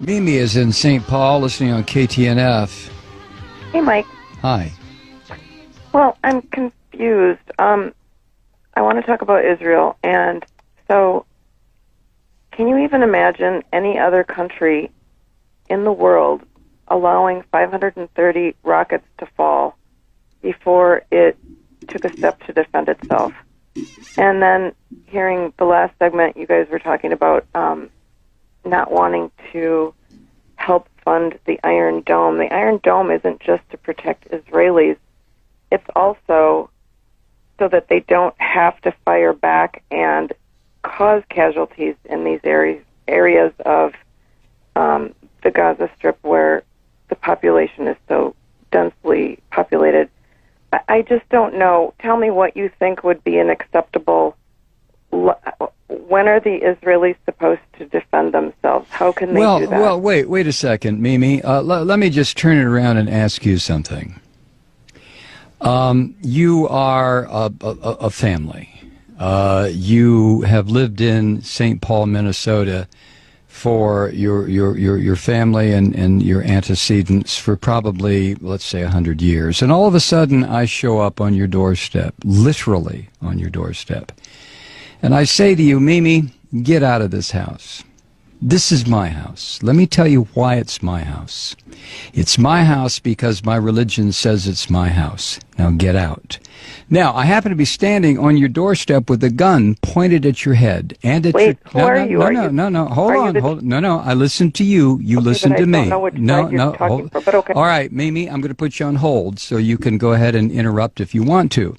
Mimi is in St. Paul listening on KTNF. Hey, Mike. Hi. Well, I'm confused. I want to talk about Israel, and so can you even imagine any other country in the world allowing 530 rockets to fall before it took a step to defend itself? And then hearing the last segment, you guys were talking about not wanting to help fund the Iron Dome. The Iron Dome isn't just to protect Israelis. It's also so that they don't have to fire back and cause casualties in these areas of the Gaza Strip where the population is so densely populated. I just don't know. Tell me what you think would be an acceptable... When are the Israelis supposed to defend themselves? How can they do that? Well, wait a second, Mimi. Let me just turn it around and ask you something. You are a family. You have lived in St. Paul, Minnesota for your family and your antecedents for probably, let's say, 100 years. And all of a sudden, I show up on your doorstep, literally on your doorstep. And I say to you, Mimi, get out of this house. This is my house. Let me tell you why it's my house. It's my house because my religion says it's my house. Now get out. Now, I happen to be standing on your doorstep with a gun pointed at your head and at Wait, your... who are you? No. Hold on. No. I listen to you. You listen to me. I don't know which side you're talking for, but okay. All right, Mimi, I'm going to put you on hold so you can go ahead and interrupt if you want to.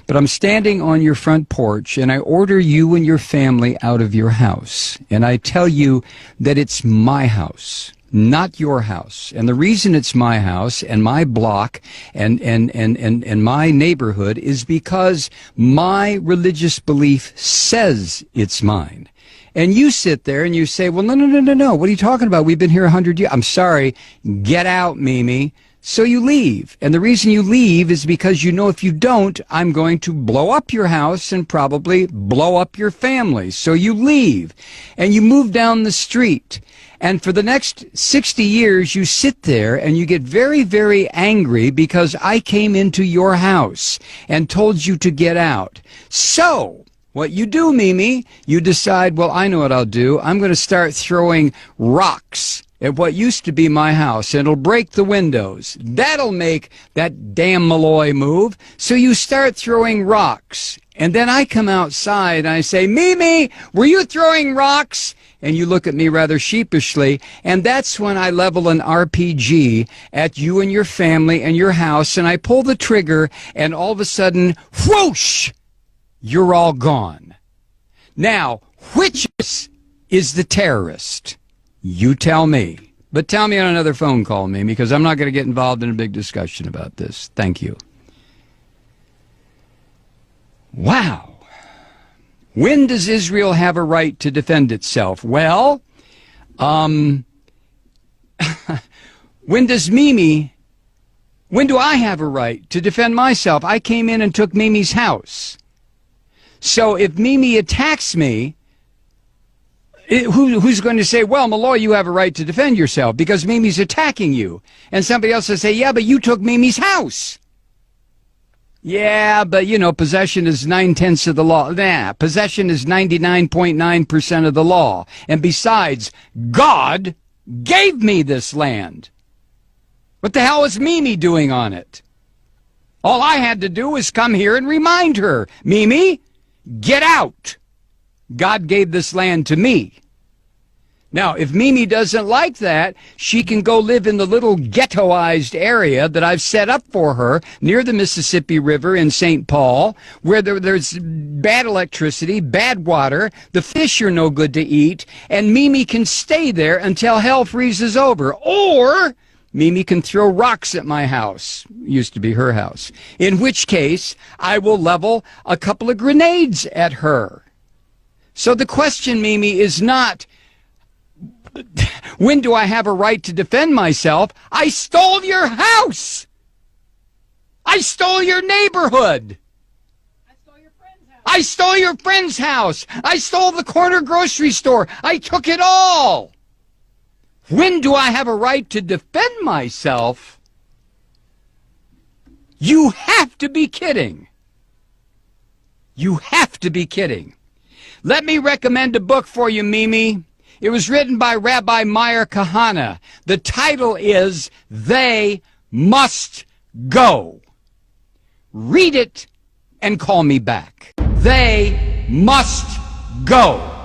But I'm standing on your front porch, and I order you and your family out of your house. And I tell you that it's my house, not your house. And the reason it's my house and my block and my neighborhood is because my religious belief says it's mine. And you sit there and you say, well, no. What are you talking about? We've been here 100 years. I'm sorry. Get out, Mimi. So you leave. And the reason you leave is because you know if you don't, I'm going to blow up your house and probably blow up your family. So you leave and you move down the street. And for the next 60 years, you sit there and you get very, very angry because I came into your house and told you to get out. So what you do, Mimi, you decide, well, I know what I'll do. I'm going to start throwing rocks at what used to be my house, and it'll break the windows. That'll make that damn Malloy move. So you start throwing rocks. And then I come outside and I say, Mimi, were you throwing rocks? And you look at me rather sheepishly, and that's when I level an RPG at you and your family and your house, and I pull the trigger, and all of a sudden, whoosh, you're all gone. Now, which is the terrorist? You tell me. But tell me on another phone call, Mimi, because I'm not going to get involved in a big discussion about this. Thank you. Wow. When does Israel have a right to defend itself? Well, when do I have a right to defend myself? I came in and took Mimi's house. So if Mimi attacks me, who's going to say, well, Malloy, you have a right to defend yourself because Mimi's attacking you? And somebody else will say, yeah, but you took Mimi's house. Yeah, but, you know, possession is 9/10 of the law. Nah, possession is 99.9% of the law. And besides, God gave me this land. What the hell is Mimi doing on it? All I had to do was come here and remind her, Mimi, get out. God gave this land to me. Now, if Mimi doesn't like that, she can go live in the little ghettoized area that I've set up for her near the Mississippi River in St. Paul, where there's bad electricity, bad water, the fish are no good to eat, and Mimi can stay there until hell freezes over. Or Mimi can throw rocks at my house, used to be her house, in which case I will level a couple of grenades at her. So the question, Mimi, is not, when do I have a right to defend myself? I stole your house. I stole your neighborhood. I stole your friend's house. I stole your friend's house. I stole the corner grocery store. I took it all. When do I have a right to defend myself? You have to be kidding. You have to be kidding. Let me recommend a book for you, Mimi. It was written by Rabbi Meir Kahana. The title is They Must Go. Read it and call me back. They must go.